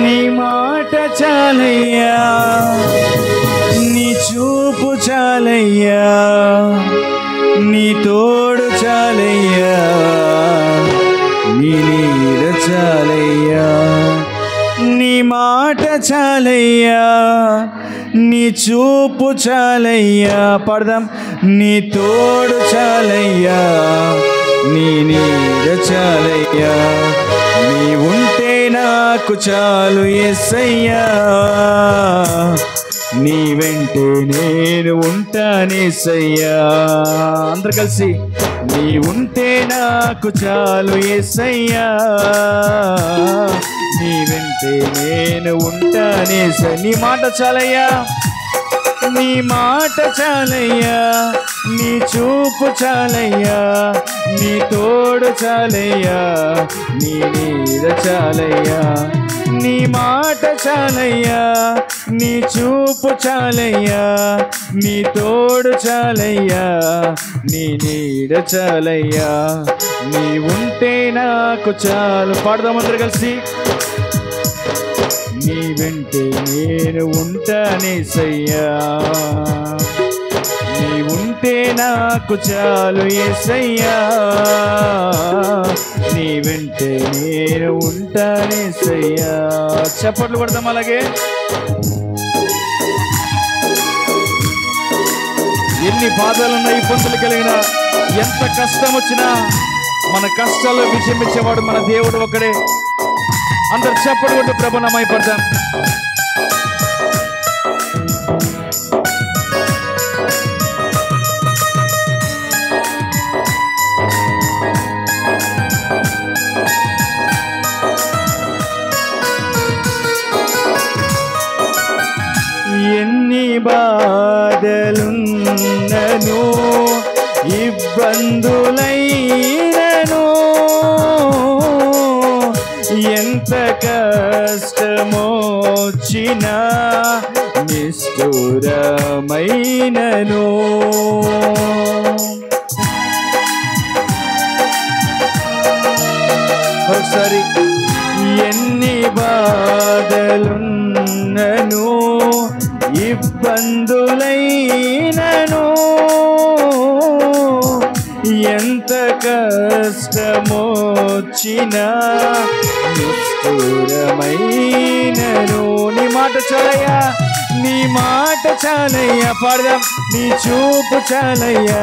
నీ మాట చాలయ్యా, నీ చూపు చాలయ్యా, నీ తోడు చాలయ్యా, నీ నీడ చాలయ్యా. నీ మాట చాలయ్యా, నీ చూపు చాలయ్యా, పడదాం. నీ తోడు చాలయ్యా, నీ నీడ చాలయ్యా. నీ ఉంటే నాకు చాలు యేసయ్యా, నీ వెంటే నేను ఉంటానేసయ్యా. అందరు కలిసి నీ ఉంటే నాకు చాలు యేసయ్యా, నీ వెంటే నేను ఉంటానేసయ్యా. నీ మాట చాలయ్యా, నీ మాట చాలయ్యా, నీ చూపు చాలయ్యా, నీ తోడు చాలయ్యా, నీ నీడ చాలయ్యా. నీ మాట చాలయ్యా, నీ చూపు చాలయ్యా, నీ తోడు చాలయ్యా, నీ నీడ చాలయ్యా. నీ ఉంటే నాకు చాలు. పాడదాం అందరు కలిసి. నీ వెంటే నేను ఉంటానేసయ్యా, నీ ఉంటే నాకు చాలు యేసయ్యా, నీ వెంటే నేను ఉంటానేసయ్యా. చప్పట్లు కొడదాం అలాగే. ఎన్ని బాధలున్నా, ఇబ్బందులు కలిగినా, ఎంత కష్టం వచ్చినా మన కష్టాల్లో విజయం ఇచ్చేవాడు మన దేవుడు ఒక్కడే. అందరు చప్పట్లు కొట్టి ప్రభువుని మహిమపడదాం. ఎన్ని బాధలున్నను, ఇబ్బందులైనను, ఎంత కష్టమొచ్చినా నిష్ఠురమైనను, ఒకసారి ఎన్ని బాధలున్నను, ఇబ్బందులైనను, ఎంత కష్టమొచ్చినా నిష్ఠురమైనను. నీ మాట చాలయ్యా, నీ మాట చాలయ్యా, పాడదాం. నీ చూపు చాలయ్యా,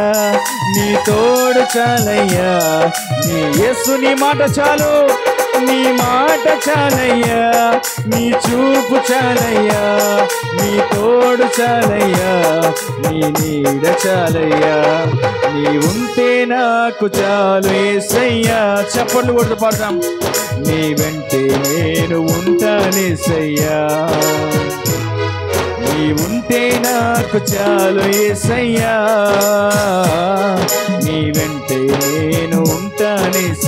నీ తోడు చాలయ్యా, నీ యేసు. నీ మాట చాలు, నీ మాట చాలయ్యా, నీ చూపు చాలయ్యా, నీ తోడు చాలయ్యా, నీ నీడ చాలయ్యా. నీ ఉంటే నాకు చాలు యేసయ్యా. చప్పట్లు కొడుతూ పాడదాం. నీ వెంటే నేను ఉంటానేసయ్యా, నీ ఉంటే నాకు చాలు యేసయ్యా, నీ వెంటే నేను ఉంటానేసయ్యా.